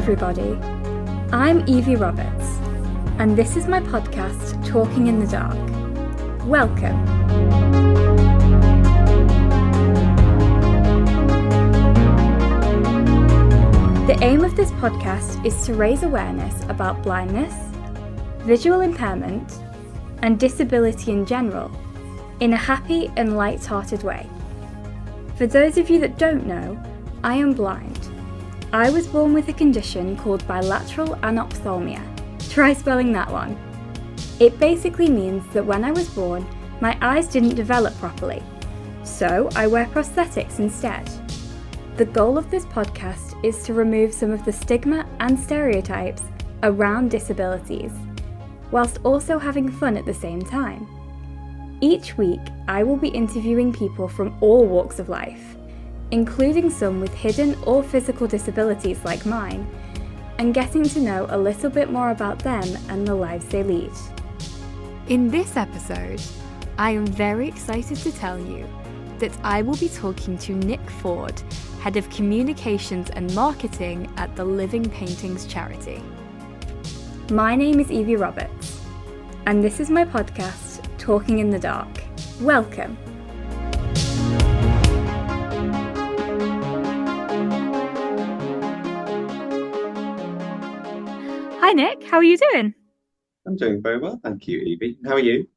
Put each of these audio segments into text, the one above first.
everybody. I'm Evie Roberts, and this is my podcast, Talking in the Dark. Welcome. The aim of this podcast is to raise awareness about blindness, visual impairment, and disability in general, in a happy and light-hearted way. For those of you that don't know, I am blind. I was born with a condition called bilateral anophthalmia. Try spelling that one. It basically means that when I was born, my eyes didn't develop properly, so I wear prosthetics instead. The goal of this podcast is to remove some of the stigma and stereotypes around disabilities, whilst also having fun at the same time. Each week, I will be interviewing people from all walks of life, including some with hidden or physical disabilities like mine, and getting to know a little bit more about them and the lives they lead. In this episode, I am very excited to tell you that I will be talking to Nick Ford, Head of Communications and Marketing at the Living Paintings charity. My name is Evie Roberts, and this is my podcast, Talking in the Dark. Welcome. Hi Nick, how are you doing? I'm doing very well, thank you, Evie. How are you?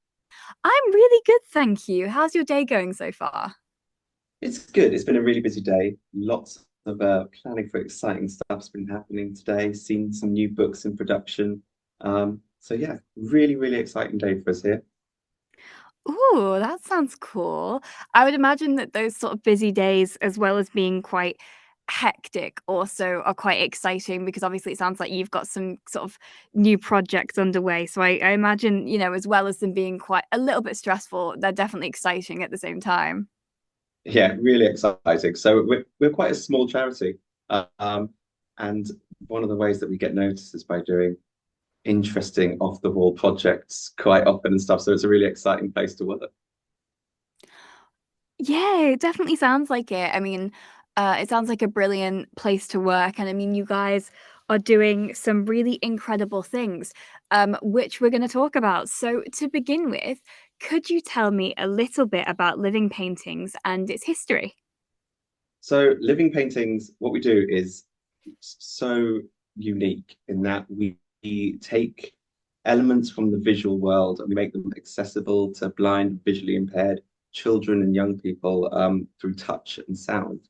I'm really good, thank you. How's your day going so far? It's good. It's been a really busy day. Lots of planning for exciting stuff's been happening today. Seen some new books in production. So yeah, really, really exciting day for us here. Ooh, that sounds cool. I would imagine that those sort of busy days, as well as being quite hectic, also are quite exciting because obviously it sounds like you've got some sort of new projects underway. So I imagine, as well as them being quite a little bit stressful, they're definitely exciting at the same time. Yeah, really exciting. So we're quite a small charity, and one of the ways that we get noticed is by doing interesting off-the-wall projects quite often and stuff. So it's a really exciting place to work. Yeah, it definitely sounds like it. I mean, it sounds like a brilliant place to work. And I mean, you guys are doing some really incredible things, which we're going to talk about. So, to begin with, could you tell me a little bit about Living Paintings and its history? So Living Paintings, what we do is so unique in that we take elements from the visual world and we make them accessible to blind, visually impaired children and young people through touch and sound.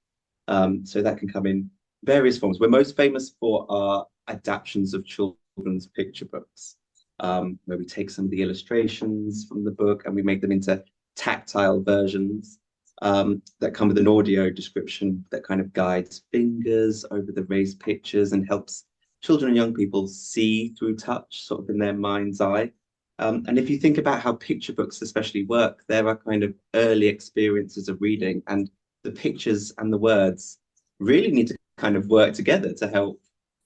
So that can come in various forms. We're most famous for our adaptations of children's picture books, where we take some of the illustrations from the book and we make them into tactile versions that come with an audio description that kind of guides fingers over the raised pictures and helps children and young people see through touch, sort of in their mind's eye. And if you think about how picture books especially work, there are kind of early experiences of reading, and the pictures and the words really need to kind of work together to help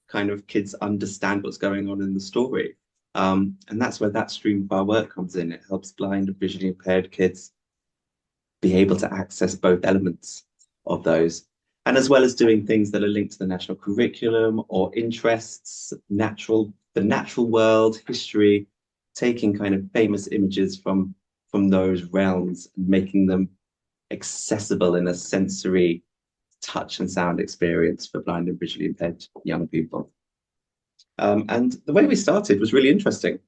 kind of kids understand what's going on in the story. And that's where that stream of our work comes in. It helps blind and visually impaired kids be able to access both elements of those. And as well as doing things that are linked to the national curriculum or interests, the natural world, history, taking kind of famous images from those realms and making them accessible in a sensory touch and sound experience for blind and visually impaired young people. And the way we started was really interesting.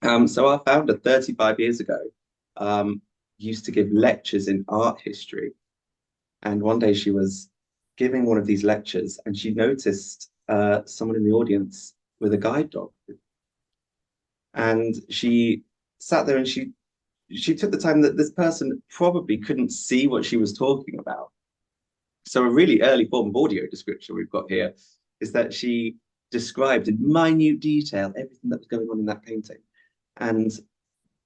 So our founder 35 years ago used to give lectures in art history. And one day she was giving one of these lectures and she noticed someone in the audience with a guide dog. And she sat there and she took the time that this person probably couldn't see what she was talking about. So a really early form of audio description we've got here is that she described in minute detail everything that was going on in that painting. And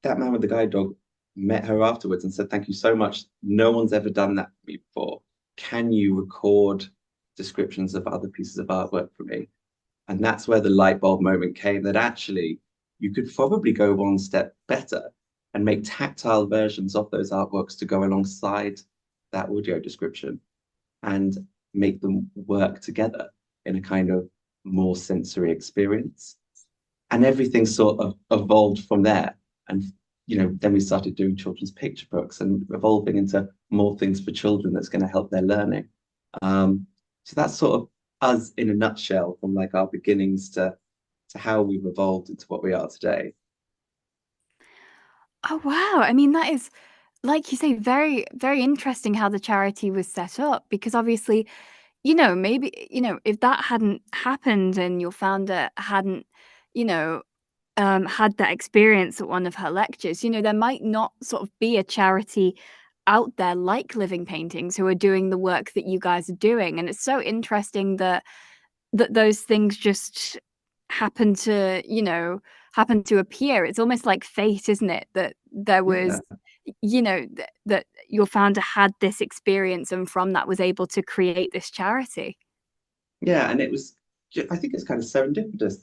that man with the guide dog met her afterwards and said, "Thank you so much. No one's ever done that for me before. Can you record descriptions of other pieces of artwork for me?" And that's where the light bulb moment came, that actually you could probably go one step better and make tactile versions of those artworks to go alongside that audio description and make them work together in a kind of more sensory experience. And everything sort of evolved from there. And then we started doing children's picture books and evolving into more things for children that's going to help their learning. So that's sort of us in a nutshell, from like our beginnings to how we've evolved into what we are today. Oh, wow. I mean, that is, like you say, very, very interesting how the charity was set up, because obviously, maybe, if that hadn't happened and your founder hadn't, you know, had that experience at one of her lectures, there might not sort of be a charity out there like Living Paintings who are doing the work that you guys are doing. And it's so interesting that those things just happen to, happen to appear. It's almost like fate, isn't it? That there Yeah. was, that your founder had this experience and from that was able to create this charity. Yeah. And it was, I think it's kind of serendipitous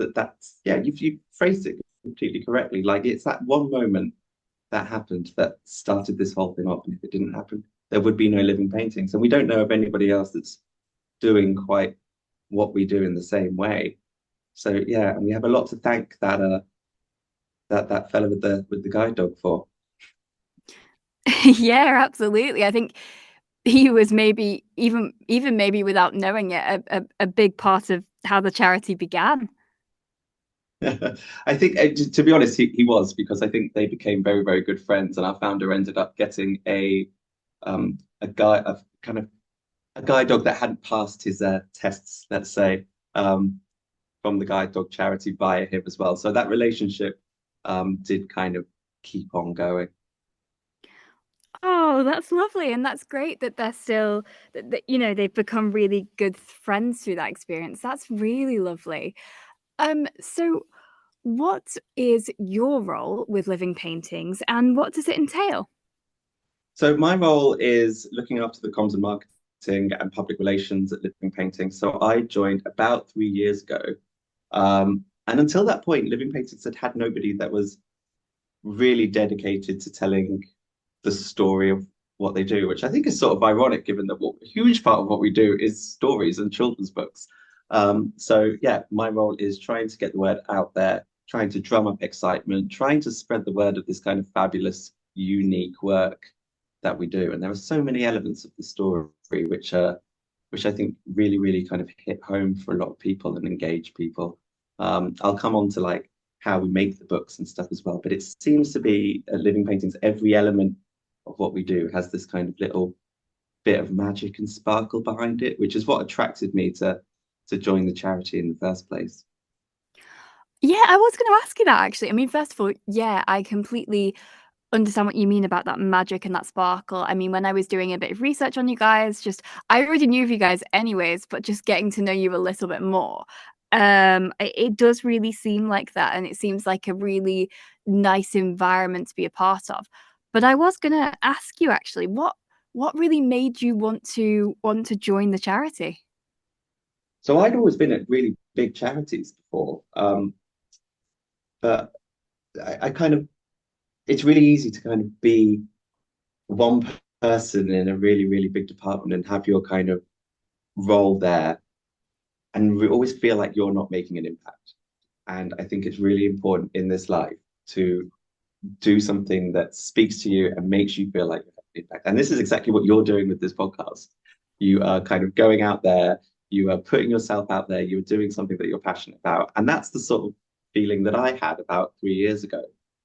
yeah, you phrased it completely correctly. Like it's that one moment that happened that started this whole thing off. And if it didn't happen, there would be no Living Paintings. And we don't know of anybody else that's doing quite what we do in the same way. So yeah, and we have a lot to thank that fella with the guide dog for. Yeah, absolutely. I think he was maybe even maybe without knowing it, a big part of how the charity began. I think, to be honest, he was, because I think they became very, very good friends, and our founder ended up getting a kind of a guide dog that hadn't passed his tests, let's say, from the guide dog charity via him as well. So that relationship did kind of keep on going. Oh, that's lovely. And that's great that they're still that they've become really good friends through that experience. That's really lovely. So what is your role with Living Paintings and what does it entail? So my role is looking after the comms and marketing and public relations at Living Painting. So I joined about 3 years ago. And until that point, Living Paintings had nobody that was really dedicated to telling the story of what they do, which I think is sort of ironic given that a huge part of what we do is stories and children's books. So yeah, my role is trying to get the word out there, trying to drum up excitement, trying to spread the word of this kind of fabulous, unique work that we do. And there are so many elements of the story which I think really, really kind of hit home for a lot of people and engage people. I'll come on to like how we make the books and stuff as well, but it seems to be at Living Paintings, every element of what we do has this kind of little bit of magic and sparkle behind it, which is what attracted me to join the charity in the first place. Yeah, I was going to ask you that actually. I mean, first of all, yeah, I completely understand what you mean about that magic and that sparkle. I mean, when I was doing a bit of research on you guys, just I already knew of you guys anyways, but just getting to know you a little bit more. It does really seem like that, and it seems like a really nice environment to be a part of. But I was gonna ask you actually, what really made you want to join the charity? So I'd always been at really big charities before, but I kind of it's really easy to kind of be one person in a really, really big department and have your kind of role there, and we always feel like you're not making an impact. And I think it's really important in this life to do something that speaks to you and makes you feel like you have an impact. And this is exactly what you're doing with this podcast. You are kind of going out there, you are putting yourself out there, you're doing something that you're passionate about. And that's the sort of feeling that I had about 3 years ago.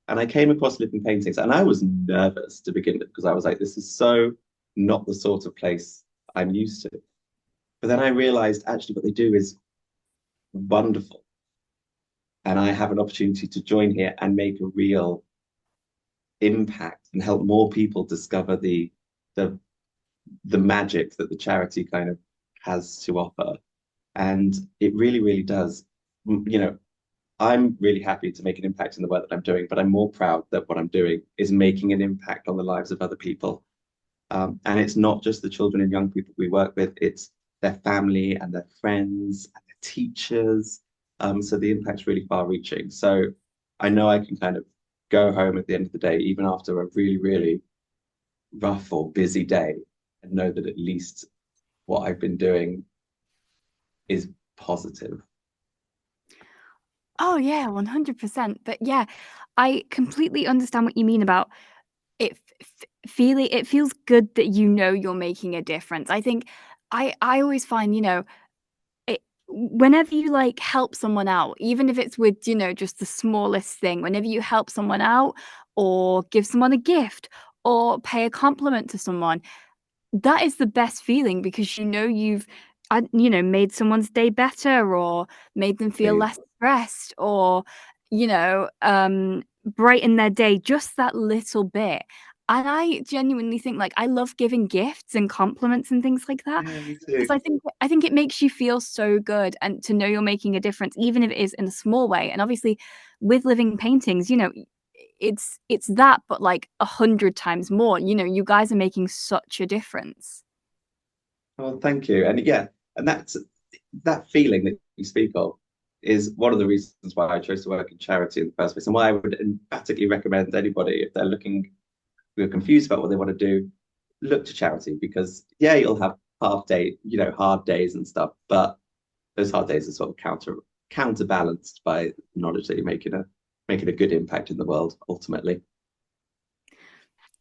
And I came across Living Paintings and I was nervous to begin with because I was like, this is so not the sort of place I'm used to. But then I realized actually what they do is wonderful. And I have an opportunity to join here and make a real impact and help more people discover the the magic that the charity kind of has to offer. And it really, really does. I'm really happy to make an impact in the work that I'm doing, but I'm more proud that what I'm doing is making an impact on the lives of other people. And it's not just the children and young people we work with, it's their family and their friends and their teachers. So the impact's really far reaching. So I know I can kind of go home at the end of the day, even after a really, really rough or busy day, and know that at least what I've been doing is positive. Oh yeah, 100%. But yeah, I completely understand what you mean about it feeling it feels good that you know you're making a difference. I think I always find, it whenever you like help someone out, even if it's with, just the smallest thing, whenever you help someone out or give someone a gift or pay a compliment to someone, that is the best feeling because you've made someone's day better or made them feel Please. less stressed or brighten their day just that little bit. And I genuinely think, like, I love giving gifts and compliments and things like that Yeah, me because too. I think it makes you feel so good and to know you're making a difference even if it is in a small way. And obviously with living paintings, it's that, but like 100 times more. You guys are making such a difference. Oh, thank you. And yeah, and that feeling that you speak of is one of the reasons why I chose to work in charity in the first place, and why I would emphatically recommend anybody if they're looking, who are confused about what they want to do, look to charity because yeah, you'll have hard days and stuff, but those hard days are sort of counterbalanced by the knowledge that you're making a good impact in the world ultimately.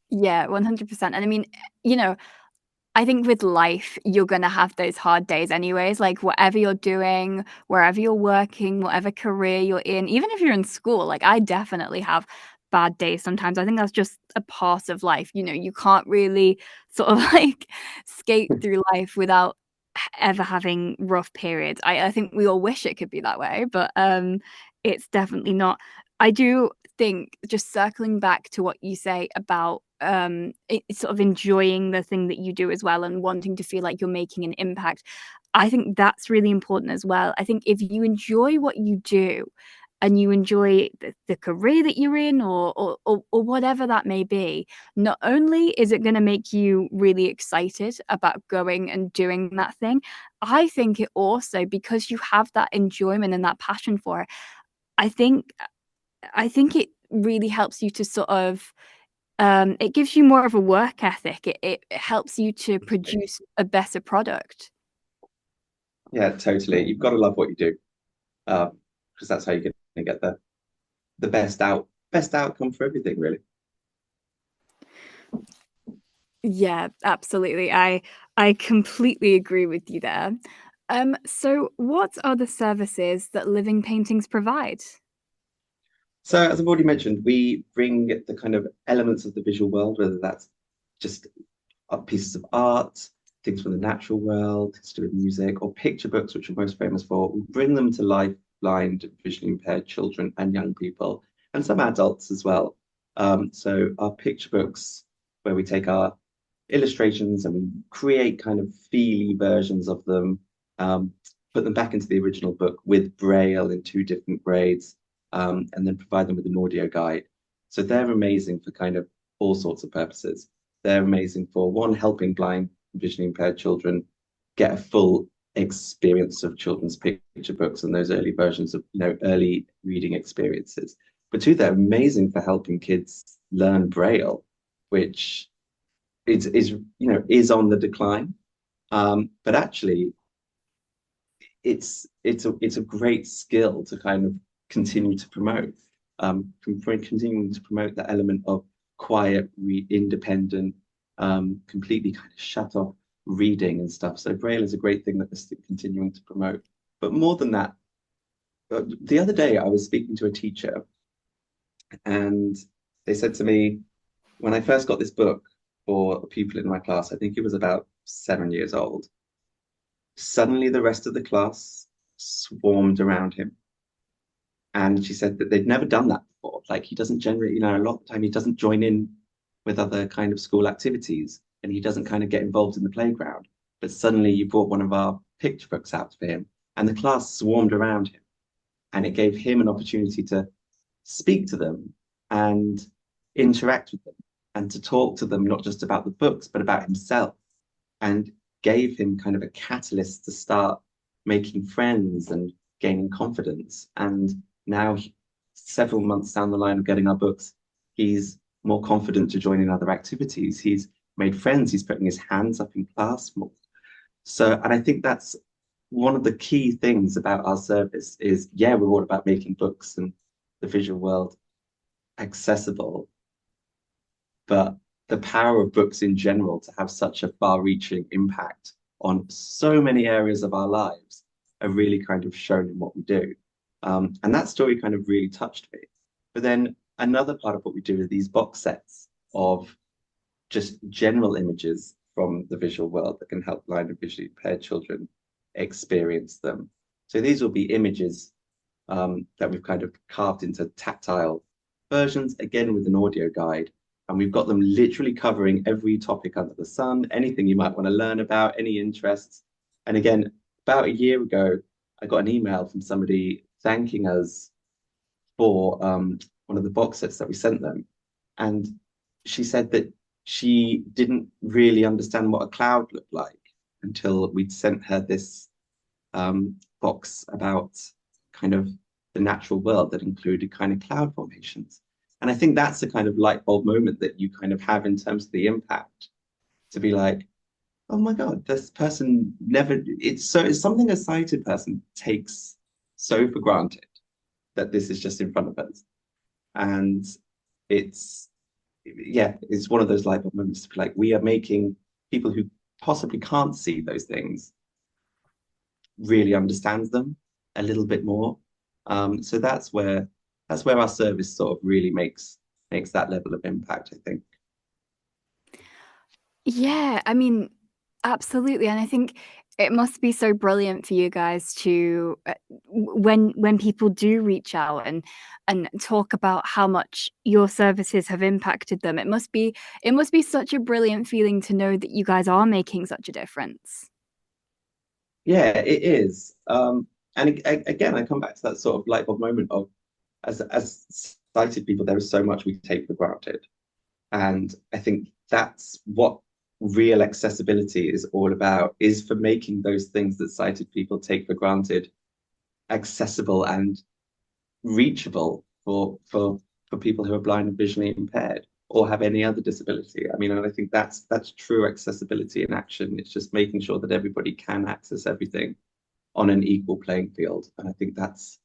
Yeah, 100%. And I mean, you know, I think with life, you're going to have those hard days anyways. Like, whatever you're doing, wherever you're working, whatever career you're in, even if you're in school, like, I definitely have bad days sometimes. I think that's just a part of life. You can't really sort of like skate through life without ever having rough periods. I think we all wish it could be that way, but it's definitely not. I do think, just circling back to what you say about sort of enjoying the thing that you do as well and wanting to feel like you're making an impact. I think that's really important as well. I think if you enjoy what you do and you enjoy the career that you're in or whatever that may be, not only is it going to make you really excited about going and doing that thing, I think it also, because you have that enjoyment and that passion for it, I think it really helps you to sort of it gives you more of a work ethic. It helps you to produce a better product. Yeah, totally. You've got to love what you do, because that's how you're going to get the best outcome for everything, really. Yeah, absolutely. I completely agree with you there. So what are the services that living paintings provide? So, as I've already mentioned, we bring the kind of elements of the visual world, whether that's just pieces of art, things from the natural world, things to do with music, or picture books, which we're most famous for. We bring them to life, blind, visually impaired children and young people, and some adults as well. So, our picture books, where we take our illustrations and we create kind of feely versions of them, um, put them back into the original book with Braille in two different grades, and then provide them with an audio guide. So they're amazing for kind of all sorts of purposes. They're amazing for one, helping blind and visually impaired children get a full experience of children's picture books and those early versions of, early reading experiences. But two, they're amazing for helping kids learn Braille, which is on the decline. But actually, it's a great skill to kind of continue to promote. Continuing to promote that element of quiet, independent, completely kind of shut off reading and stuff. So Braille is a great thing that we're still continuing to promote. But more than that, the other day I was speaking to a teacher, and they said to me, when I first got this book for people in my class, I think it was about 7 years old. Suddenly, the rest of the class swarmed around him. And she said that they'd never done that before. Like, he doesn't generally, a lot of the time, he doesn't join in with other kind of school activities and he doesn't kind of get involved in the playground. But suddenly, you brought one of our picture books out for him, and the class swarmed around him. And it gave him an opportunity to speak to them and interact with them and to talk to them, not just about the books, but about himself, and gave him kind of a catalyst to start making friends and gaining confidence. And now, several months down the line of getting our books, he's more confident to join in other activities. He's made friends. He's putting his hands up in class more. So, and I think that's one of the key things about our service is, yeah, we're all about making books and the visual world accessible, but the power of books in general to have such a far-reaching impact on so many areas of our lives are really kind of shown in what we do. And that story kind of really touched me. But then another part of what we do are these box sets of just general images from the visual world that can help blind and visually impaired children experience them. So these will be images that we've kind of carved into tactile versions, again with an audio guide. And we've got them literally covering every topic under the sun, anything you might want to learn about, any interests. And again, about a year ago, I got an email from somebody thanking us for one of the box sets that we sent them. And she said that she didn't really understand what a cloud looked like until we'd sent her this box about kind of the natural world that included kind of cloud formations. And I think that's the kind of light bulb moment that you kind of have in terms of the impact to be like, oh my God, this person never, it's something a sighted person takes so for granted that this is just in front of us. And it's, yeah, it's one of those light bulb moments to be like, we are making people who possibly can't see those things really understand them a little bit more. So that's where our service sort of really makes that level of impact, I think. Yeah, I mean, absolutely. And I think it must be so brilliant for you guys to when people do reach out and talk about how much your services have impacted them. It must be such a brilliant feeling to know that you guys are making such a difference. Yeah, it is. And again, I come back to that sort of light bulb moment of as sighted people, there is so much we take for granted. And I think that's what real accessibility is all about, is for making those things that sighted people take for granted accessible and reachable for people who are blind and visually impaired or have any other disability. I mean, and I think that's true accessibility in action. It's just making sure that everybody can access everything on an equal playing field. And I think that's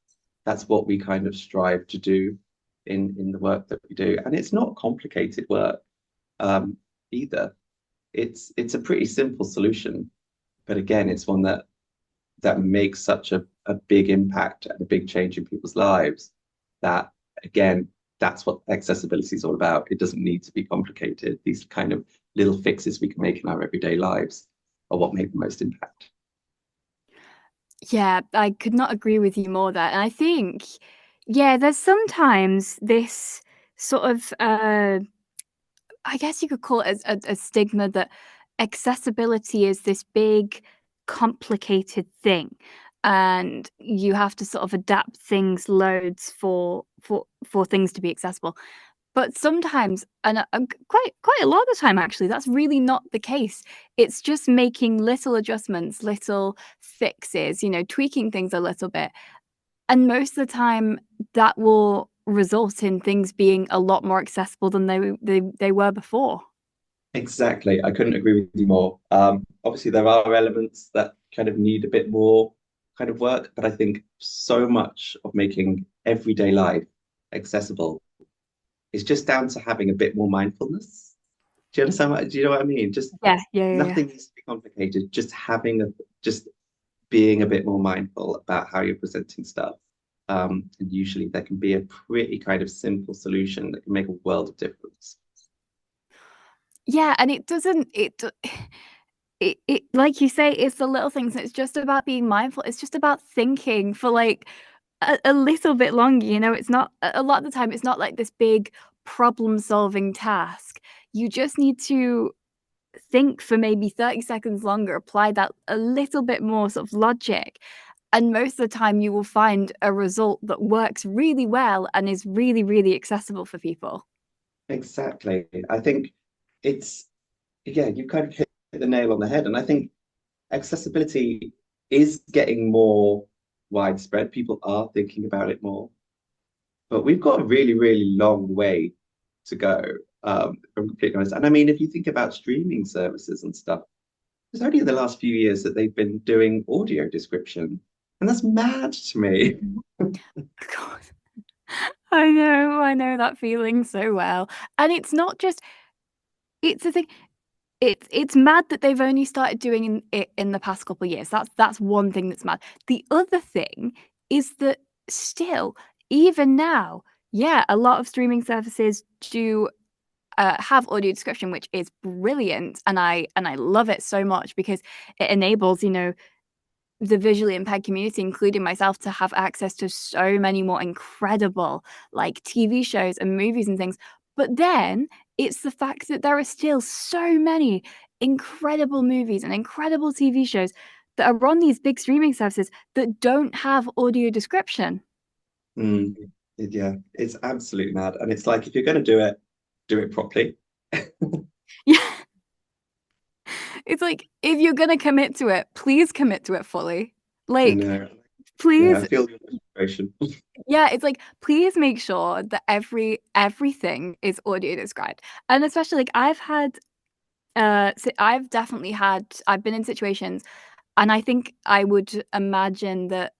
what we kind of strive to do in the work that we do. And it's not complicated work either. It's a pretty simple solution, but again, it's one that makes such a big impact and a big change in people's lives that, again, that's what accessibility is all about. It doesn't need to be complicated. These kind of little fixes we can make in our everyday lives are what make the most impact. Yeah, I could not agree with you more there. And I think, yeah, there's sometimes this sort of I guess you could call it a stigma that accessibility is this big, complicated thing, and you have to sort of adapt things loads for things to be accessible. But sometimes, and quite a lot of the time, actually, that's really not the case. It's just making little adjustments, little fixes, tweaking things a little bit, and most of the time, that will result in things being a lot more accessible than they were before. Exactly. I couldn't agree with you more. Obviously, there are elements that kind of need a bit more kind of work, but I think so much of making everyday life accessible is just down to having a bit more mindfulness. Do you understand do you know what I mean? Just Yeah, yeah, yeah, yeah. nothing needs to be complicated. Just being a bit more mindful about how you're presenting stuff. And usually there can be a pretty kind of simple solution that can make a world of difference. Yeah, and it doesn't it like you say, it's the little things. It's just about being mindful. It's just about thinking for like a little bit longer, It's not a lot of the time. It's not like this big problem-solving task. You just need to think for maybe 30 seconds longer, apply that a little bit more sort of logic. And most of the time, you will find a result that works really well and is really, really accessible for people. Exactly. I think it's, yeah, you kind of hit the nail on the head. And I think accessibility is getting more widespread. People are thinking about it more, but we've got a really, really long way to go, if I'm completely honest. And I mean, if you think about streaming services and stuff, it's only in the last few years that they've been doing audio description, and that's mad to me. God, I know that feeling so well. And it's not just, it's the thing, it's mad that they've only started doing it in the past couple of years. That's one thing that's mad. The other thing is that still, even now, yeah, a lot of streaming services do have audio description, which is brilliant, and I love it so much because it enables, the visually impaired community, including myself, to have access to so many more incredible like TV shows and movies and things. But then it's the fact that there are still so many incredible movies and incredible TV shows that are on these big streaming services that don't have audio description. Mm, yeah, it's absolutely mad. And it's like if you're going to do it properly. Yeah. It's like, if you're gonna commit to it, please commit to it fully. I Like, know. Yeah, I please, feel your frustration. yeah, it's like, please make sure that everything is audio described. And especially like I've been in situations, and I think I would imagine that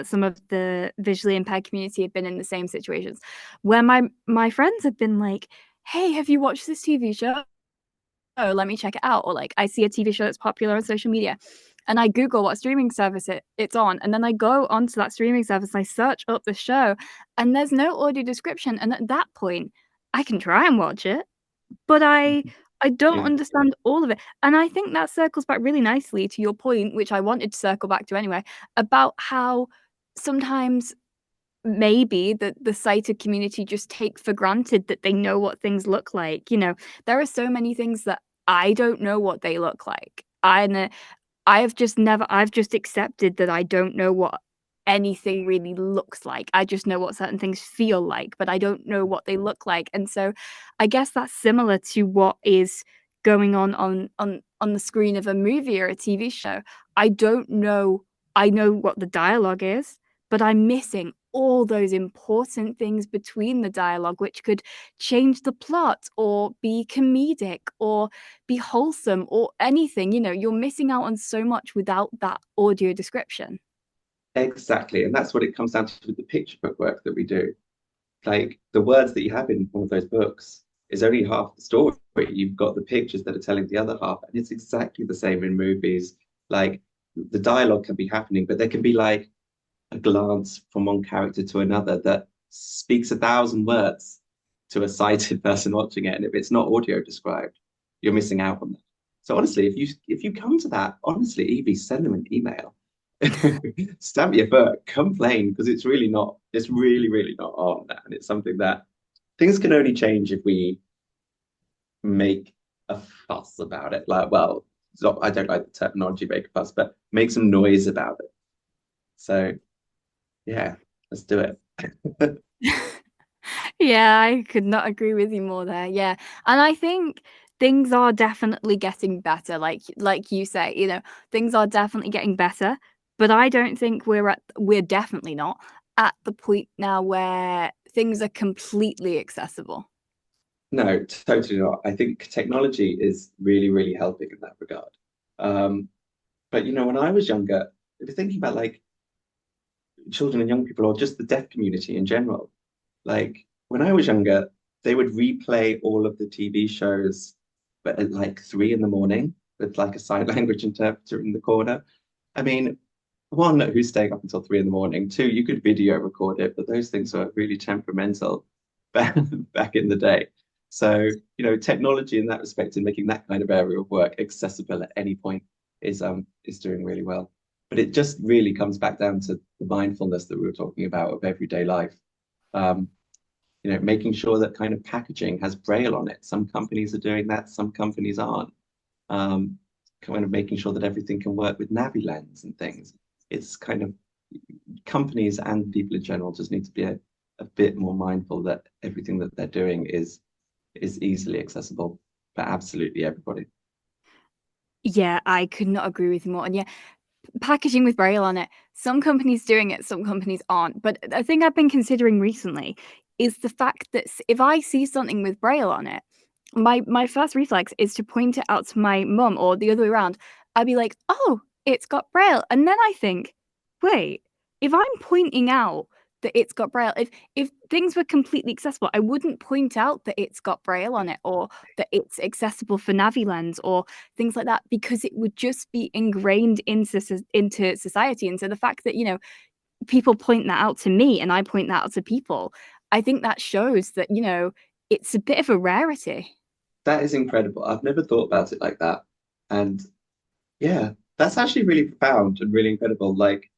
some of the visually impaired community have been in the same situations where my friends have been like, "Hey, have you watched this TV show? Oh, let me check it out." Or like, I see a TV show that's popular on social media, and I Google what streaming service it's on, and then I go onto that streaming service, I search up the show, and there's no audio description. And at that point, I can try and watch it, but I don't Yeah, understand all of it. And I think that circles back really nicely to your point, which I wanted to circle back to anyway, about how sometimes maybe the sighted community just take for granted that they know what things look like. There are so many things that I don't know what they look like. I've just accepted that I don't know what anything really looks like. I just know what certain things feel like, but I don't know what they look like. And so I guess that's similar to what is going on the screen of a movie or a TV show. I don't know I know what the dialogue is, but I'm missing all those important things between the dialogue, which could change the plot or be comedic or be wholesome or anything. You're missing out on so much without that audio description. exactly. And that's what it comes down to with the picture book work that we do. Like the words that you have in one of those books is only half the story. You've got the pictures that are telling the other half. And it's exactly the same in movies. Like the dialogue can be happening, but there can be like a glance from one character to another that speaks 1,000 words to a sighted person watching it. And if it's not audio described, you're missing out on that. So honestly, if you come to that, honestly, Evie, send them an email. Stamp your foot, complain, because it's really, really not on that. And it's something that things can only change if we make a fuss about it. Like, well, I don't like the terminology make a fuss, but make some noise about it. So yeah, let's do it. Yeah, I could not agree with you more there. Yeah. And I think things are definitely getting better. Like you say, things are definitely getting better, but I don't think we're definitely not at the point now where things are completely accessible. No, totally not. I think technology is really, really helping in that regard. Um, but when I was younger, if you're thinking about like children and young people or just the deaf community in general, like when I was younger, they would replay all of the TV shows, but at like 3 in the morning with like a sign language interpreter in the corner. I mean, one, who's staying up until 3 in the morning? Two, you could video record it, but those things were really temperamental back in the day. So, technology in that respect and making that kind of area of work accessible at any point is doing really well. But it just really comes back down to the mindfulness that we were talking about of everyday life. Um, making sure that kind of packaging has braille on it. Some companies are doing that, some companies aren't. Um, Kind of making sure that everything can work with Navilens and things. It's kind of companies and people in general just need to be a bit more mindful that everything that they're doing is easily accessible for absolutely everybody. Yeah, I could not agree with you more. And yeah, packaging with braille on it. Some companies doing it, some companies aren't. But a thing I've been considering recently is the fact that if I see something with braille on it, my first reflex is to point it out to my mum or the other way around. I'd be like, "Oh, it's got braille," and then I think, "Wait, if I'm pointing out that it's got braille, if things were completely accessible, I wouldn't point out that it's got braille on it or that it's accessible for Navilens or things like that because it would just be ingrained into society. And so the fact that people point that out to me and I point that out to people, I think that shows that it's a bit of a rarity." That is incredible. I've never thought about it like that. And yeah, that's actually really profound and really incredible. Like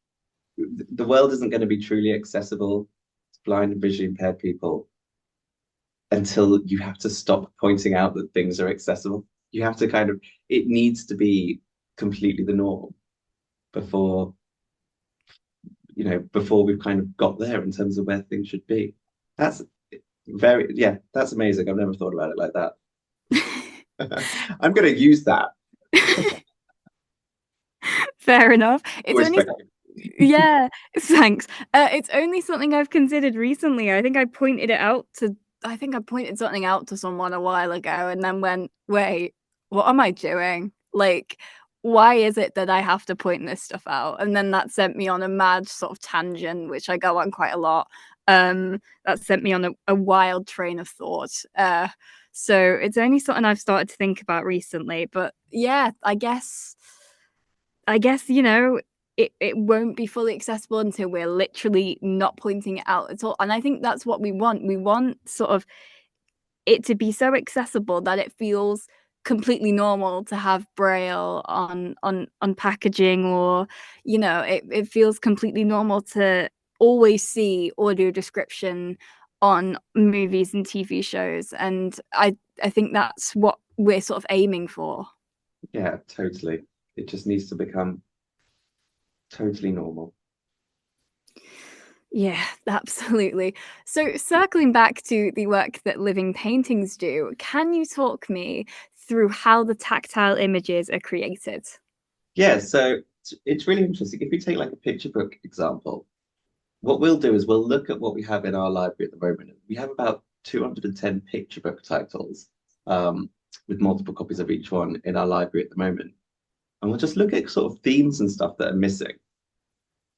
the world isn't going to be truly accessible to blind and visually impaired people until you have to stop pointing out that things are accessible. You have to kind of, it needs to be completely the norm before, before we've kind of got there in terms of where things should be. That's yeah, that's amazing. I've never thought about it like that. I'm going to use that. Fair enough. It's Always only thank Yeah, thanks. It's only something I've considered recently. I think I pointed something out to someone a while ago and then went, wait, what am I doing? Like, why is it that I have to point this stuff out? And then that sent me on a mad sort of tangent, which I go on quite a lot. That sent me on a wild train of thought. So it's only something I've started to think about recently. But yeah, I guess, it won't be fully accessible until we're literally not pointing it out at all. And I think that's what we want. We want sort of it to be so accessible that it feels completely normal to have braille on packaging, or it feels completely normal to always see audio description on movies and TV shows. And I think that's what we're sort of aiming for. Yeah, totally. It just needs to become totally normal. Yeah, absolutely. So, circling back to the work that living paintings do, can you talk me through how the tactile images are created? Yeah, so it's really interesting. If we take like a picture book example, what we'll do is we'll look at what we have in our library at the moment. We have about 210 picture book titles, with multiple copies of each one in our library at the moment. And we'll just look at sort of themes and stuff that are missing.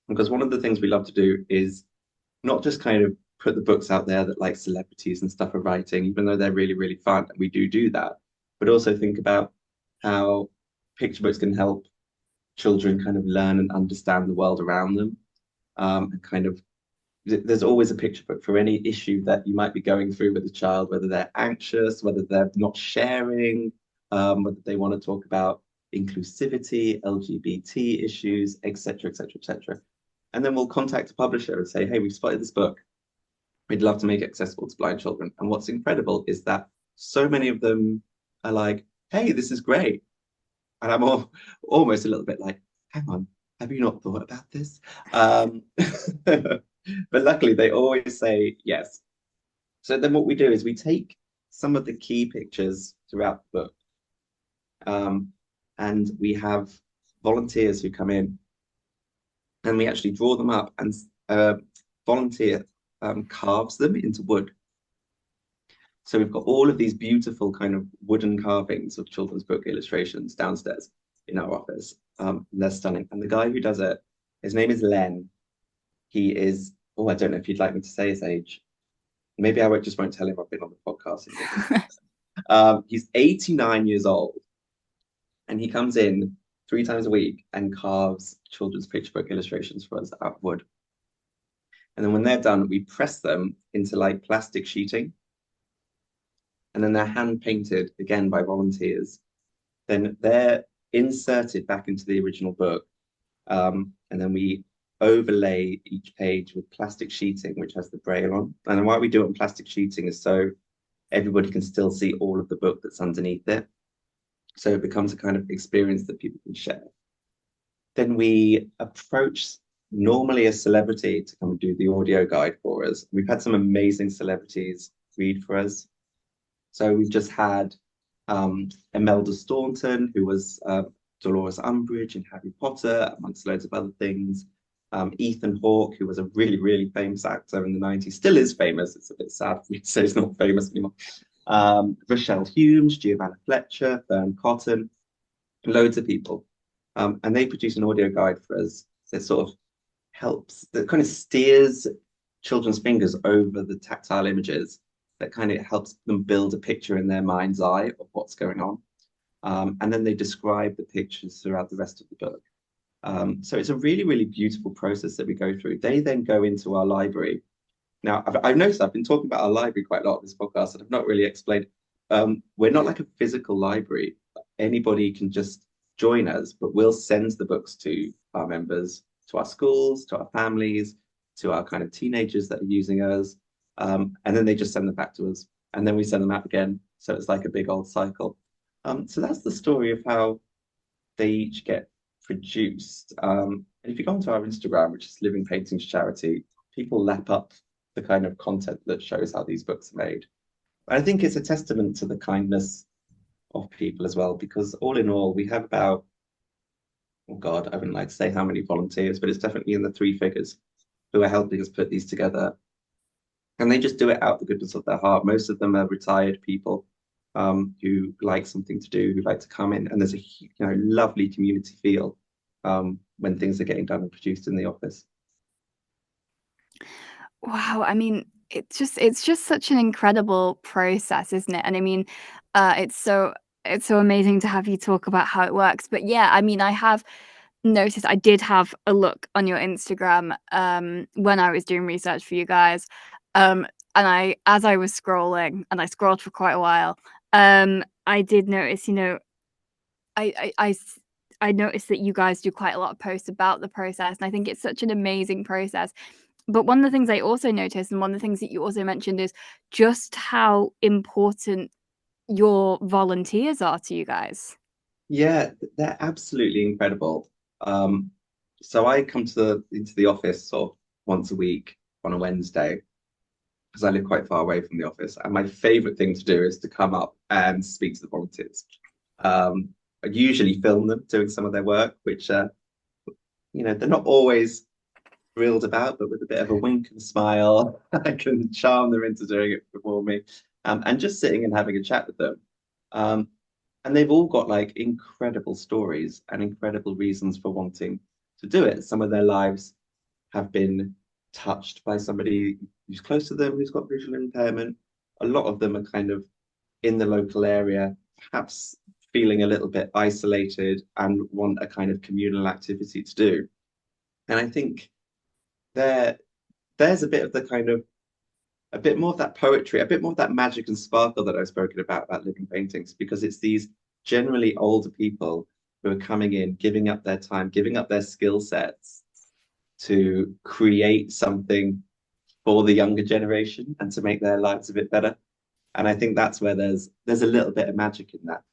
Because one of the things we love to do is not just kind of put the books out there that like celebrities and stuff are writing, even though they're really, really fun, and we do that, but also think about how picture books can help children kind of learn and understand the world around them. And kind of, there's always a picture book for any issue that you might be going through with a child, whether they're anxious, whether they're not sharing, whether they want to talk about inclusivity, LGBT issues, etc., etc., etc. And then we'll contact a publisher and say, hey, we've spotted this book. We'd love to make it accessible to blind children. And what's incredible is that so many of them are like, hey, this is great. And I'm almost a little bit like, hang on, have you not thought about this? But luckily, they always say yes. So then what we do is we take some of the key pictures throughout the book, and we have volunteers who come in and we actually draw them up, and volunteer carves them into wood. So we've got all of these beautiful kind of wooden carvings of children's book illustrations downstairs in our office. They're stunning. And the guy who does it, his name is Len. He is, oh, I don't know if you'd like me to say his age. Maybe I just won't tell him I've been on the podcast. He's 89 years old, and he comes in 3 times a week and carves children's picture book illustrations for us out of wood. And then when they're done, we press them into like plastic sheeting. And then they're hand painted again by volunteers. Then they're inserted back into the original book. And then we overlay each page with plastic sheeting, which has the braille on. And why we do it on plastic sheeting is so everybody can still see all of the book that's underneath it. So it becomes a kind of experience that people can share. Then we approach normally a celebrity to come and do the audio guide for us. We've had some amazing celebrities read for us. So we've just had Imelda Staunton, who was Dolores Umbridge in Harry Potter, amongst loads of other things. Ethan Hawke, who was a really, really famous actor in the 90s, still is famous. It's a bit sad for me to say he's not famous anymore. Rochelle Humes, Giovanna Fletcher, Fern Cotton, loads of people. And they produce an audio guide for us that sort of helps, that kind of steers children's fingers over the tactile images, that kind of helps them build a picture in their mind's eye of what's going on. And then they describe the pictures throughout the rest of the book. So it's a really, really beautiful process that we go through. They then go into our library. Now, I've noticed I've been talking about our library quite a lot in this podcast, and I've not really explained. We're not like a physical library. Anybody can just join us, but we'll send the books to our members, to our schools, to our families, to our kind of teenagers that are using us. And then they just send them back to us, and then we send them out again. So it's like a big old cycle. So that's the story of how they each get produced. And if you go onto our Instagram, which is Living Paintings Charity, people lap up the kind of content that shows how these books are made. I think it's a testament to the kindness of people as well, because all in all, we have about, oh God, I wouldn't like to say how many volunteers, but it's definitely in the three figures who are helping us put these together. And they just do it out the goodness of their heart. Most of them are retired people who like something to do, who like to come in. And there's a lovely community feel when things are getting done and produced in the office. Wow, I mean, it's just such an incredible process, isn't it? And I mean, it's so amazing to have you talk about how it works. But yeah, I mean, I have noticed, I did have a look on your Instagram when I was doing research for you guys. And as I was scrolling, and I scrolled for quite a while, I did notice, I noticed that you guys do quite a lot of posts about the process, and I think it's such an amazing process. But one of the things I also noticed, and one of the things that you also mentioned, is just how important your volunteers are to you guys. Yeah, they're absolutely incredible. So I come into the office sort of once a week on a Wednesday, because I live quite far away from the office. And my favorite thing to do is to come up and speak to the volunteers. I usually film them doing some of their work, which they're not always thrilled about, but with a bit of a wink and smile, I can charm them into doing it before me. And just sitting and having a chat with them. And they've all got like incredible stories and incredible reasons for wanting to do it. Some of their lives have been touched by somebody who's close to them, who's got visual impairment. A lot of them are kind of in the local area, perhaps feeling a little bit isolated and want a kind of communal activity to do. And I think there's a bit of the kind of, a bit more of that poetry, a bit more of that magic and sparkle that I've spoken about living paintings, because it's these generally older people who are coming in, giving up their time, giving up their skill sets to create something for the younger generation and to make their lives a bit better. And I think that's where there's a little bit of magic in that.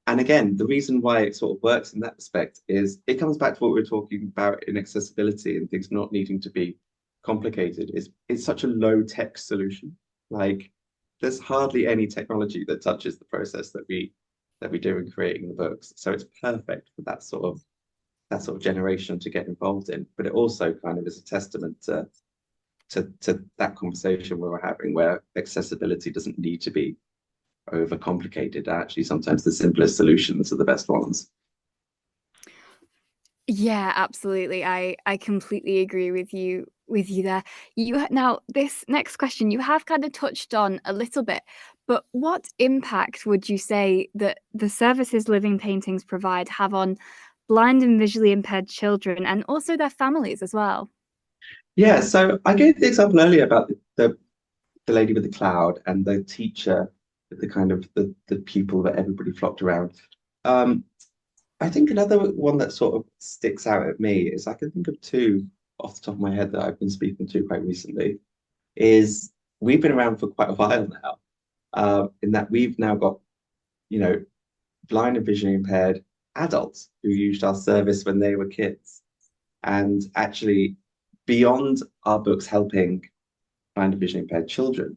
And again, the reason why it sort of works in that respect is it comes back to what we were talking about in accessibility and things not needing to be complicated. It's such a low tech solution. Like there's hardly any technology that touches the process that we do in creating the books. So it's perfect for that sort of generation to get involved in. But it also kind of is a testament to that conversation we were having, where accessibility doesn't need to be overcomplicated. Actually, sometimes the simplest solutions are the best ones. Yeah, absolutely. I completely agree with you there. Now, this next question you have kind of touched on a little bit, but what impact would you say that the services Living Paintings provide have on blind and visually impaired children and also their families as well? Yeah, so I gave the example earlier about the lady with the cloud and the teacher with the kind of the pupil that everybody flocked around. I think another one that sort of sticks out at me is, I can think of two off the top of my head that I've been speaking to quite recently, is we've been around for quite a while now, in that we've now got, blind and visually impaired adults who used our service when they were kids. And actually, beyond our books helping blind and visually impaired children,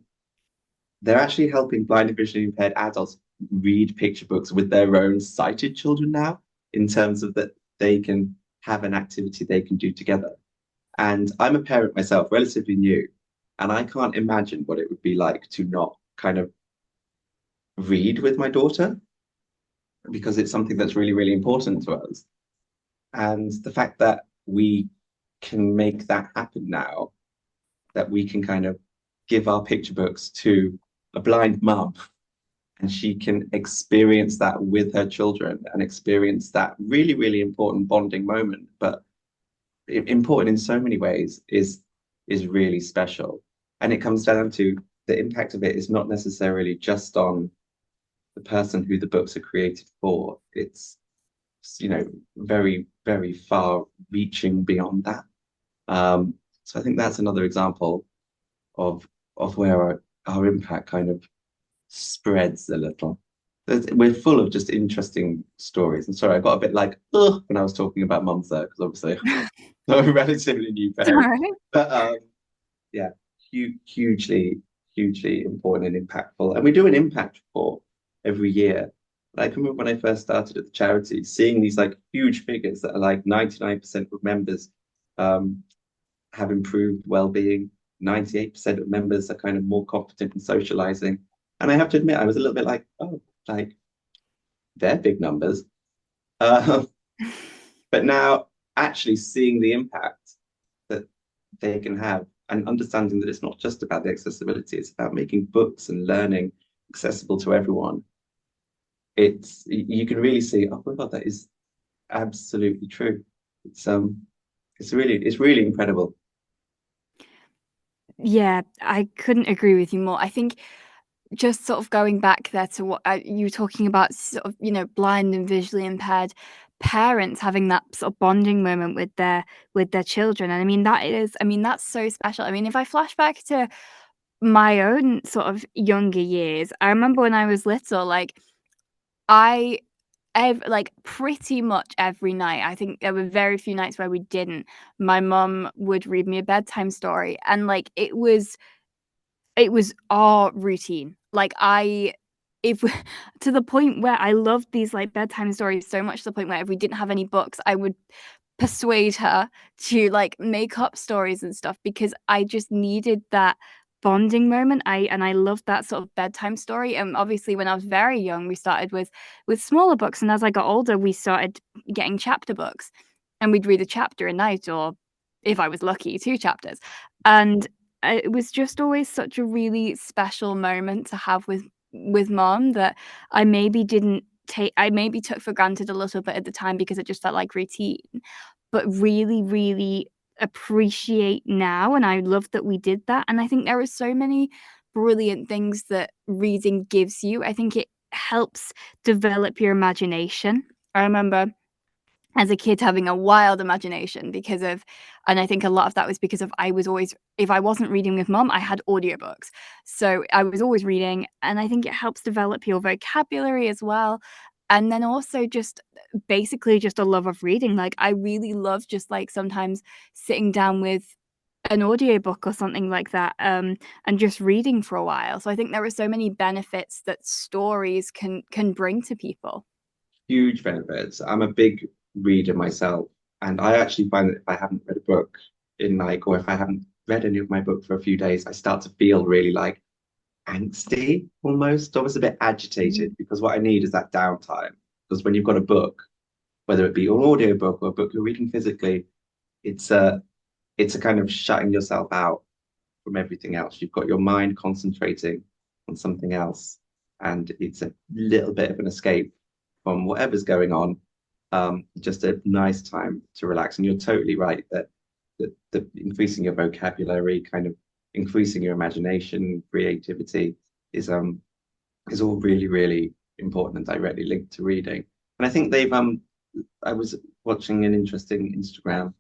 they're actually helping blind and visually impaired adults read picture books with their own sighted children now, in terms of that they can have an activity they can do together. And I'm a parent myself, relatively new, and I can't imagine what it would be like to not kind of read with my daughter because it's something that's really, really important to us. And the fact that we can make that happen now, that we can kind of give our picture books to a blind mum and she can experience that with her children and experience that really, really important bonding moment, but important in so many ways is really special. And it comes down to the impact of it is not necessarily just on the person who the books are created for. It's, very, very far reaching beyond that. So I think that's another example of where our impact kind of spreads a little. We're full of just interesting stories. And sorry, I got a bit like, ugh, when I was talking about mums there, because obviously I'm a relatively new parent. Sorry. But yeah, hugely, hugely important and impactful. And we do an impact report every year. And I can remember when I first started at the charity, seeing these like huge figures that are like 99% of members have improved well-being. 98% of members are kind of more competent in socializing. And I have to admit, I was a little bit like, oh, like they're big numbers. Uh, but now actually seeing the impact that they can have and understanding that it's not just about the accessibility, it's about making books and learning accessible to everyone. You can really see, oh my God, that is absolutely true. It's really incredible. Yeah, I couldn't agree with you more. I think just sort of going back there to what you were talking about, sort of, blind and visually impaired parents having that sort of bonding moment with their children. And I mean, that's so special. I mean, if I flash back to my own sort of younger years, I remember when I was little, like I like pretty much every night, I think there were very few nights where we didn't. My mum would read me a bedtime story, and like it was our routine. Like if to the point where I loved these like bedtime stories so much, to the point where if we didn't have any books, I would persuade her to like make up stories and stuff because I just needed that bonding moment. I loved that sort of bedtime story. And obviously when I was very young, we started with smaller books, and as I got older, we started getting chapter books, and we'd read a chapter a night, or if I was lucky, two chapters. And it was just always such a really special moment to have with mom that I maybe took for granted a little bit at the time because it just felt like routine, but really, really appreciate now. And I love that we did that. And I think there are so many brilliant things that reading gives you. I think it helps develop your imagination. I remember as a kid having a wild imagination and I think a lot of that was because of I was always, if I wasn't reading with mom, I had audiobooks. So I was always reading, and I think it helps develop your vocabulary as well. And then also just basically just a love of reading. Like I really love just like sometimes sitting down with an audiobook or something like that, and just reading for a while. So I think there are so many benefits that stories can bring to people. Huge benefits. I'm a big reader myself, and I actually find that if I haven't read a book in like, or if I haven't read any of my book for a few days, I start to feel really like angsty almost a bit agitated because what I need is that downtime. Because when you've got a book, whether it be an audio book or a book you're reading physically, it's a kind of shutting yourself out from everything else. You've got your mind concentrating on something else, and it's a little bit of an escape from whatever's going on. Just a nice time to relax. And you're totally right that the increasing your vocabulary, kind of increasing your imagination, creativity is all really, really important and directly linked to reading. And I think I was watching an interesting Instagram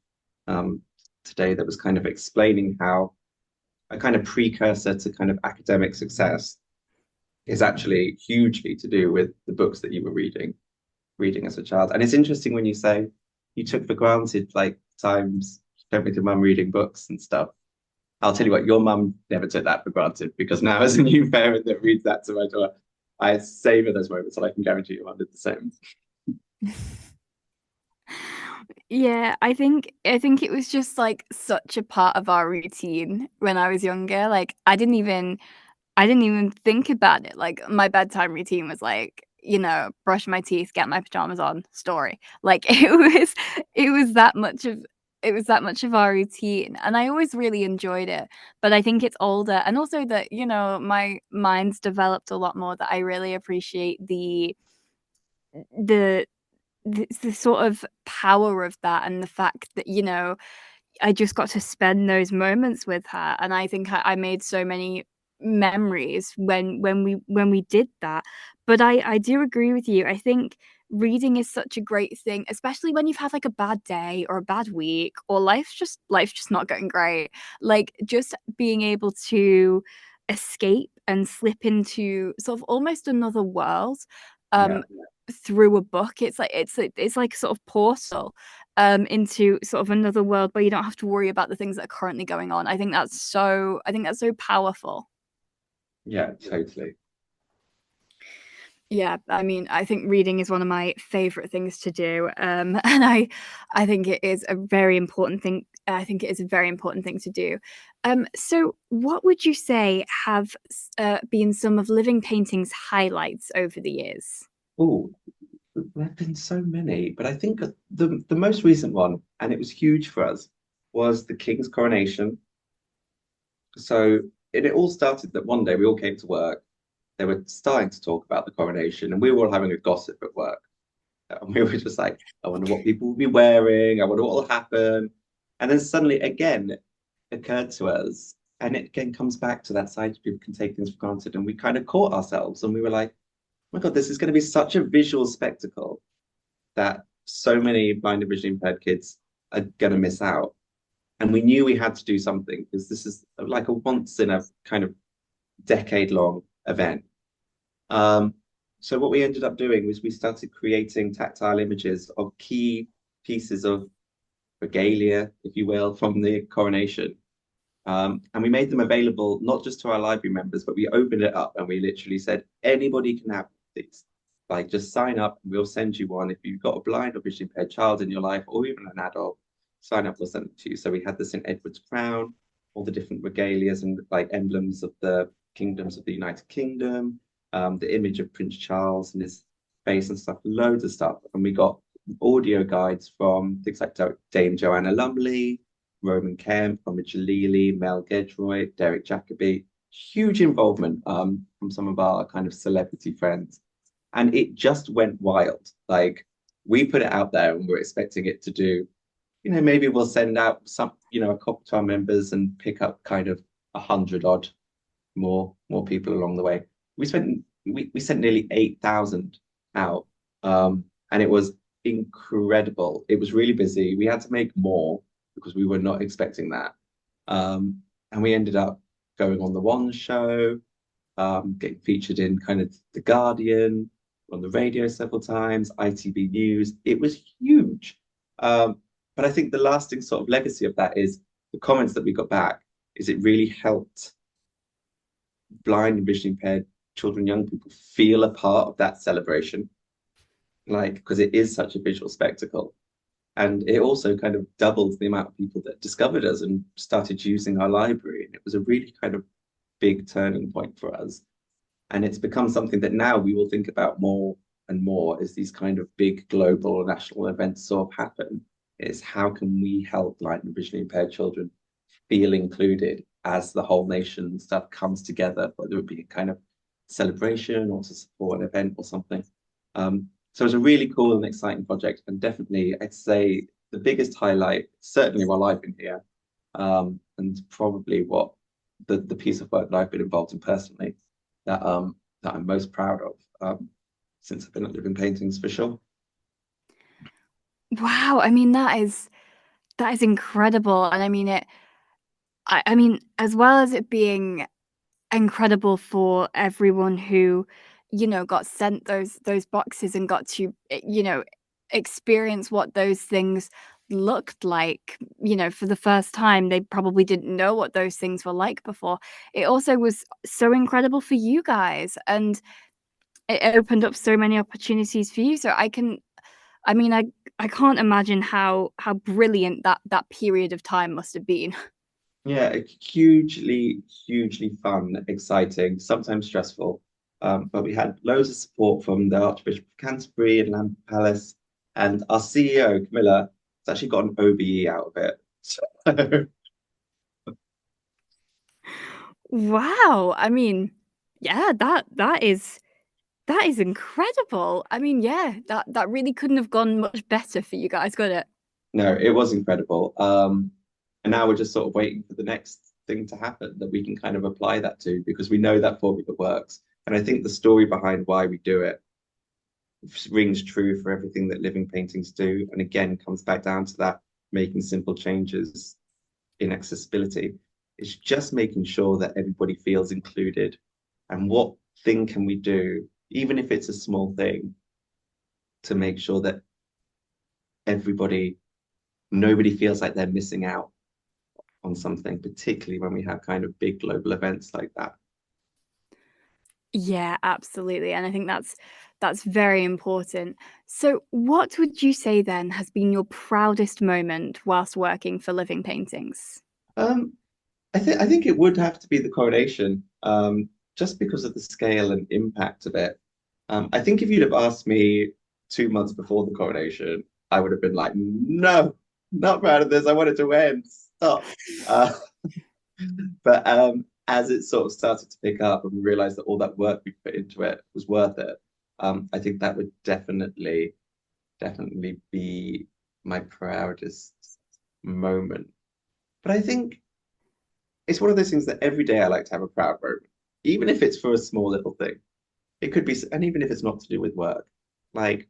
um, today that was kind of explaining how a kind of precursor to kind of academic success is actually hugely to do with the books that you were reading as a child. And it's interesting when you say you took for granted like times spent with your mum reading books and stuff. I'll tell you what, your mum never took that for granted, because now as a new parent that reads that to my daughter, I savor those moments, and I can guarantee your mum did the same. Yeah, I think it was just like such a part of our routine when I was younger. Like I didn't even I didn't even think about it. Like my bedtime routine was like, brush my teeth, get my pajamas on, story. Like it was that much of it was that much of our routine. And I always really enjoyed it. But I think it's older and also that, my mind's developed a lot more that I really appreciate the the sort of power of that and the fact that, I just got to spend those moments with her, and I think I made so many memories when we did that. But I do agree with you. I think reading is such a great thing, especially when you've had like a bad day or a bad week or life's just not going great. Like just being able to escape and slip into sort of almost another world Yeah, um through a book. It's like a sort of portal into sort of another world where you don't have to worry about the things that are currently going on. I think that's so powerful. yeah, totally. Yeah, I mean, I think reading is one of my favorite things to do. And I think it is a very important thing. I think it is a very important thing to do. So what would you say have been some of Living Painting's highlights over the years? Oh, there have been so many, but I think the most recent one, and it was huge for us, was the King's Coronation. So it all started that one day we all came to work. They were starting to talk about the coronation, and we were all having a gossip at work. And we were just like, I wonder what people will be wearing. I wonder what will happen. And then suddenly again it occurred to us, and it again comes back to that side people can take things for granted. And we kind of caught ourselves and we were like, oh my God, this is going to be such a visual spectacle that so many blind and visually impaired kids are going to miss out. And we knew we had to do something because this is like a once in a kind of decade long event. Um, so what we ended up doing was we started creating tactile images of key pieces of regalia, if you will, from the coronation. And we made them available not just to our library members, but we opened it up and we literally said, anybody can have these. Like, just sign up and we'll send you one. If you've got a blind or visually impaired child in your life, or even an adult, sign up, we'll send it to you. So we had the St. Edward's crown, all the different regalias and like emblems of the kingdoms of the United Kingdom, the image of Prince Charles and his face and stuff, loads of stuff. And we got audio guides from things like Dame Joanna Lumley, Roman Kemp, Omid Jalili, Mel Gedroy, Derek Jacobi. Huge involvement from some of our kind of celebrity friends. And it just went wild. Like we put it out there and we're expecting it to do, maybe we'll send out a couple to our members and pick up kind of 100 odd more people along the way. We sent nearly 8,000 out. And it was incredible. It was really busy. We had to make more because we were not expecting that. And we ended up going on the One Show, getting featured in kind of The Guardian, on the radio several times, ITV News. It was huge. But I think the lasting sort of legacy of that is the comments that we got back is it really helped blind and visually impaired children, young people feel a part of that celebration, like because it is such a visual spectacle. And it also kind of doubled the amount of people that discovered us and started using our library. And it was a really kind of big turning point for us. And it's become something that now we will think about more and more as these kind of big global national events sort of happen. Is how can we help blind and visually impaired children feel included as the whole nation stuff comes together, whether it be a kind of celebration or to support an event or something. So it's a really cool and exciting project, and definitely I'd say the biggest highlight, certainly while I've been here, and probably what the piece of work that I've been involved in personally that I'm most proud of since I've been at Living Paintings for sure. Wow, I mean that is incredible, and I mean it. I mean, as well as it being incredible for everyone who, got sent those boxes and got to, experience what those things looked like, for the first time. They probably didn't know what those things were like before. It also was so incredible for you guys, and it opened up so many opportunities for you. So I mean, I can't imagine how brilliant that period of time must have been. Yeah, hugely fun, exciting, sometimes stressful. But we had loads of support from the Archbishop of Canterbury and Lambeth Palace, and our CEO, Camilla, has actually got an OBE out of it. So, Wow. I mean, yeah, that is incredible. I mean, yeah, that really couldn't have gone much better for you guys, could it? no, it was incredible. And now we're just sort of waiting for the next thing to happen that we can kind of apply that to because we know that formula works. And I think the story behind why we do it rings true for everything that living paintings do. And again, comes back down to that making simple changes in accessibility. It's just making sure that everybody feels included. And what thing can we do, even if it's a small thing, to make sure that everybody, nobody feels like they're missing out on something, particularly when we have kind of big global events like that. Yeah, absolutely. And I think that's very important. So, what would you say then has been your proudest moment whilst working for Living Paintings? Um, I think it would have to be the coronation, just because of the scale and impact of it. I think if you'd have asked me 2 months before the coronation, I would have been like, no, not proud of this. I want it to end. Stop. Uh, but as it sort of started to pick up and we realized that all that work we put into it was worth it, I think that would definitely be my proudest moment. But I think it's one of those things that every day I like to have a proud moment, even if it's for a small little thing. It could be, and even if it's not to do with work. Like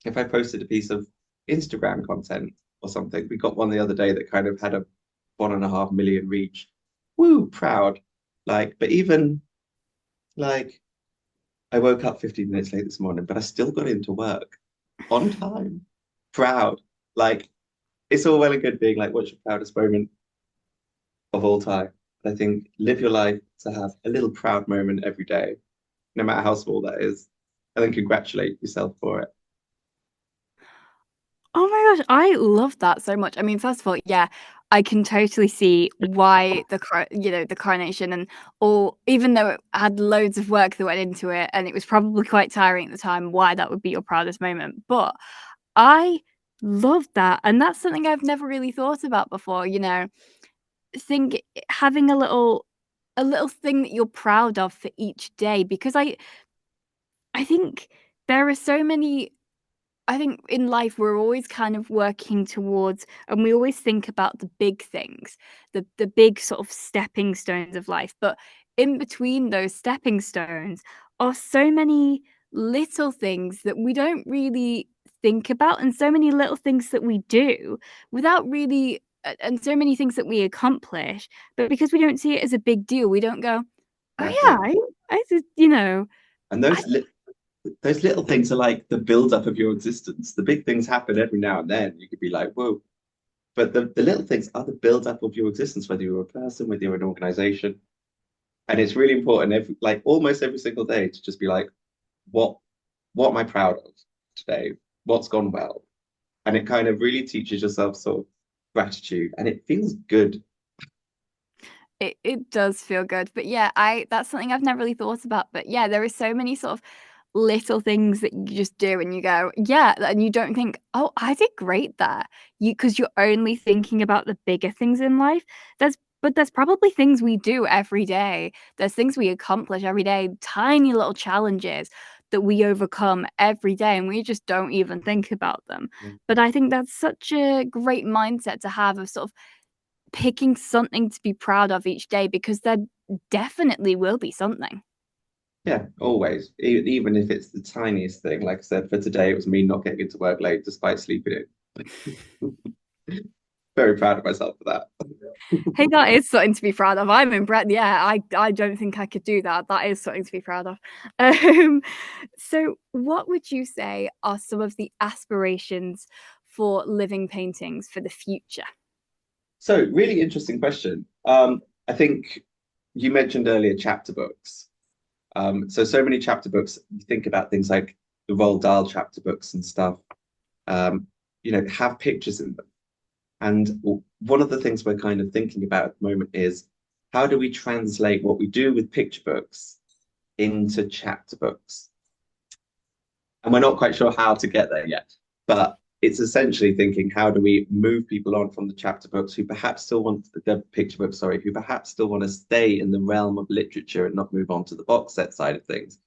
if I posted a piece of Instagram content or something, we got one the other day that kind of had a 1.5 million reach. Woo, proud. Like, but even like I woke up 15 minutes late this morning, but I still got into work on time. Proud. Like, it's all well and good being like, what's your proudest moment of all time? I think live your life to have a little proud moment every day, no matter how small that is, and then congratulate yourself for it. Oh my gosh, I love that so much. I mean, first of all, yeah, I can totally see why the coronation and all, even though it had loads of work that went into it and it was probably quite tiring at the time, why that would be your proudest moment. But I love that, and that's something I've never really thought about before, think having a little thing that you're proud of for each day because I think there are so many I think in life we're always kind of working towards and we always think about the big things, the big sort of stepping stones of life. But in between those stepping stones are so many little things that we don't really think about and so many little things that we do without really and so many things that we accomplish, but because we don't see it as a big deal, we don't go, "Oh yeah, Exactly. I just. And I those little things are like the build-up of your existence. The big things happen every now and then. You could be like, whoa. But the little things are the build-up of your existence, whether you're a person, whether you're an organization. And it's really important like almost every single day to just be like, what what am I proud of today? What's gone well? And it kind of really teaches yourself sort of gratitude and it feels good. It does feel good, but yeah, I that's something I've never really thought about, but yeah, there are so many sort of little things that you just do and you go, "Yeah," and you don't think, "Oh, I did great there." Because 'cause you're only thinking about the bigger things in life. There's probably things we do every day. There's things we accomplish every day, tiny little challenges that we overcome every day, and we just don't even think about them. But I think that's such a great mindset to have of sort of picking something to be proud of each day because there definitely will be something. Yeah, always. Even if it's the tiniest thing. Like I said, for today, it was me not getting into work late despite sleeping in. Very proud of myself for that. Hey, that is something to be proud of. I'm impressed. Yeah, I don't think I could do that. That is something to be proud of. Um, so what would you say are some of the aspirations for living paintings for the future? So, really interesting question. I think you mentioned earlier chapter books. So many chapter books, you think about things like the Roald Dahl chapter books and stuff, um, have pictures in them. And one of the things we're kind of thinking about at the moment is how do we translate what we do with picture books into chapter books? And we're not quite sure how to get there yet, but it's essentially thinking how do we move people on from the chapter books who perhaps still want the picture books, sorry, who perhaps still want to stay in the realm of literature and not move on to the box set side of things.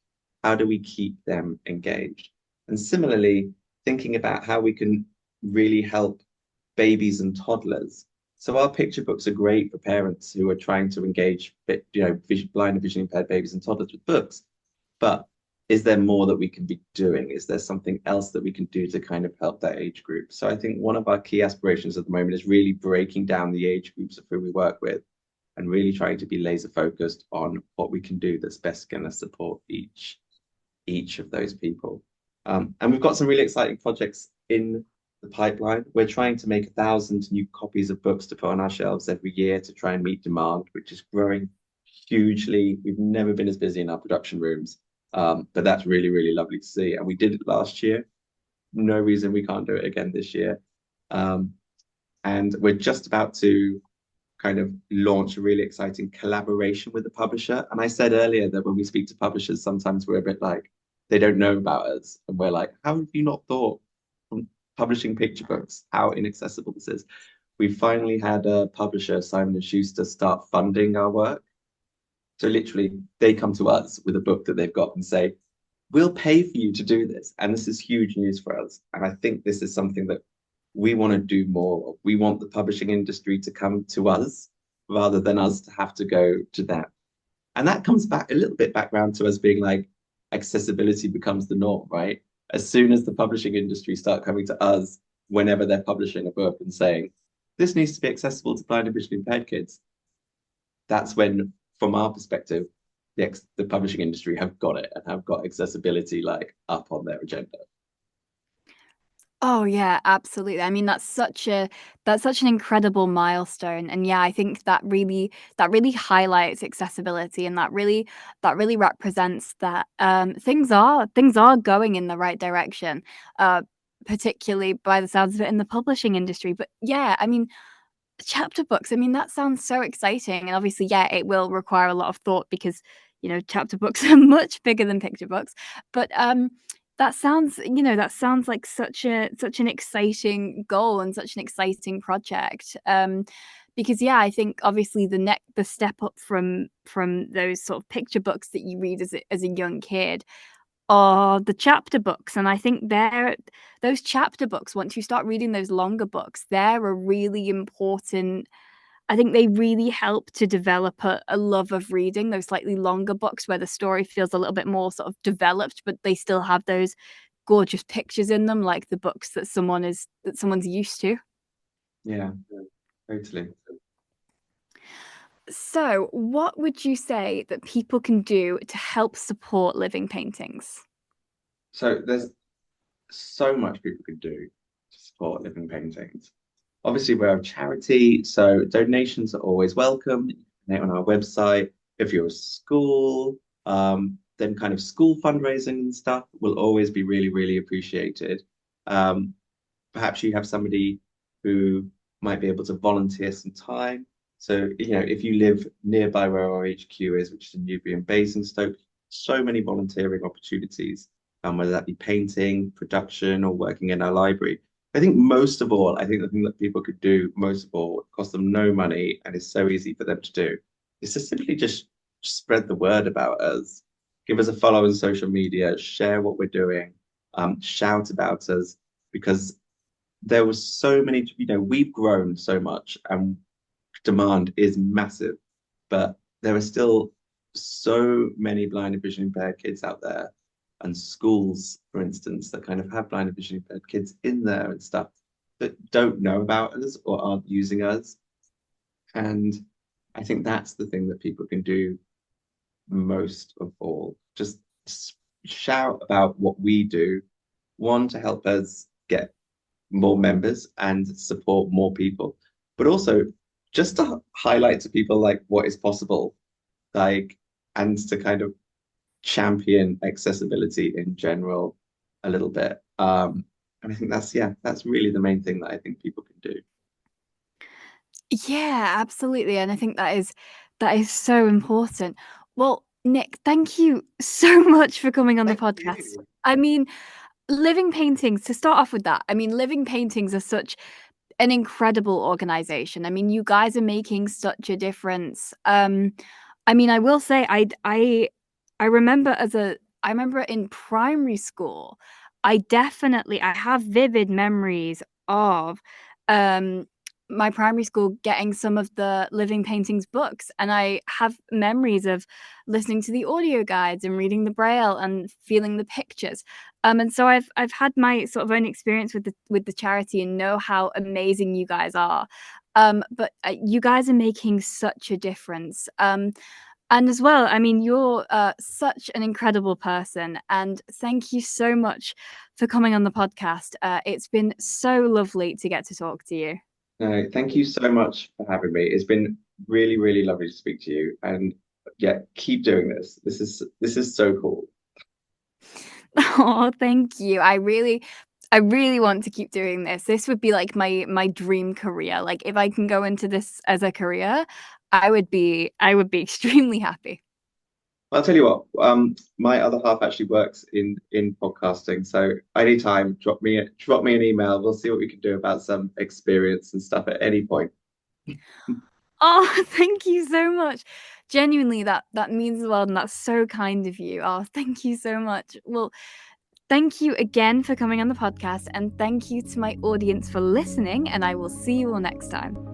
How do we keep them engaged? And similarly, thinking about how we can really help babies and toddlers. So our picture books are great for parents who are trying to engage, blind and visually impaired babies and toddlers with books. But is there more that we can be doing? Is there something else that we can do to kind of help that age group? So I think one of our key aspirations at the moment is really breaking down the age groups of who we work with and really trying to be laser focused on what we can do that's best going to support each of those people. And we've got some really exciting projects in the pipeline. We're trying to make 1,000 new copies of books to put on our shelves every year to try and meet demand, which is growing hugely. We've never been as busy in our production rooms, but that's really, really lovely to see. And we did it last year. No reason we can't do it again this year. And we're just about to kind of launch a really exciting collaboration with the publisher. And I said earlier that when we speak to publishers, sometimes we're a bit like, they don't know about us. And we're like, how have you not thought from publishing picture books, how inaccessible this is? We finally had a publisher, Simon & Schuster, start funding our work. So literally, they come to us with a book that they've got and say, we'll pay for you to do this. And this is huge news for us. And I think this is something that we want to do more of. We want the publishing industry to come to us rather than us to have to go to them. And that comes back a little bit back around to us being like, accessibility becomes the norm, right? As soon as the publishing industry start coming to us whenever they're publishing a book and saying, this needs to be accessible to blind and visually impaired kids, that's when, from our perspective, the publishing industry have got it and have got accessibility like up on their agenda. Oh yeah, absolutely. I mean, that's such an incredible milestone. And yeah, I think that really highlights accessibility, and that really represents that things are going in the right direction. Particularly by the sounds of it in the publishing industry. But yeah, I mean, chapter books, I mean, that sounds so exciting. And obviously, yeah, it will require a lot of thought because, chapter books are much bigger than picture books. But that sounds like such an exciting goal and such an exciting project. Because yeah, I think obviously the step up from those sort of picture books that you read as a young kid are the chapter books. And I think those chapter books, once you start reading those longer books, they're a really important. I think they really help to develop a love of reading those slightly longer books where the story feels a little bit more sort of developed, but they still have those gorgeous pictures in them, like the books that someone's used to. Yeah, totally. So, what would you say that people can do to help support living paintings? So there's so much people could do to support living paintings. Obviously, we're a charity, so donations are always welcome. You can donate on our website. If you're a school, then kind of school fundraising and stuff will always be really, really appreciated. Um, Perhaps you have somebody who might be able to volunteer some time. So, if you live nearby where our HQ is, which is in Newbury and Basingstoke, so many volunteering opportunities, whether that be painting, production, or working in our library. I think most of all, I think the thing that people could do most of all, cost them no money and is so easy for them to do, is to simply just spread the word about us. Give us a follow on social media, share what we're doing, shout about us, because there was so many, we've grown so much and demand is massive, but there are still so many blind and visually impaired kids out there and schools, for instance, that kind of have blind and visually impaired kids in there and stuff that don't know about us or aren't using us. And I think that's the thing that people can do most of all. Just shout about what we do, one, to help us get more members and support more people, but also just to highlight to people like what is possible, like, and to kind of champion accessibility in general a little bit. And I think that's really the main thing that I think people can do. Yeah, absolutely. And I think that is so important. Well, Nick, thank you so much for coming on the Thank podcast. you. I mean, Living Paintings, to start off with that, I mean, Living Paintings are such an incredible organization. I mean, you guys are making such a difference. I mean, I will say I remember I remember in primary school, I have vivid memories of um my primary school getting some of the Living Paintings books, and I have memories of listening to the audio guides and reading the braille and feeling the pictures. And so I've had my sort of own experience with the charity and know how amazing you guys are. But you guys are making such a difference. And as well, I mean, you're such an incredible person, and thank you so much for coming on the podcast. It's been so lovely to get to talk to you. No, thank you so much for having me. It's been really, really lovely to speak to you. And yeah, keep doing this. This is so cool. Oh, thank you. I really want to keep doing this. This would be like my dream career. Like if I can go into this as a career, I would be extremely happy. I'll tell you what, my other half actually works in podcasting. So anytime, drop me an email. We'll see what we can do about some experience and stuff at any point. Oh, thank you so much. Genuinely, that means the world, and that's so kind of you. Oh, thank you so much. Well, thank you again for coming on the podcast, and thank you to my audience for listening, and I will see you all next time.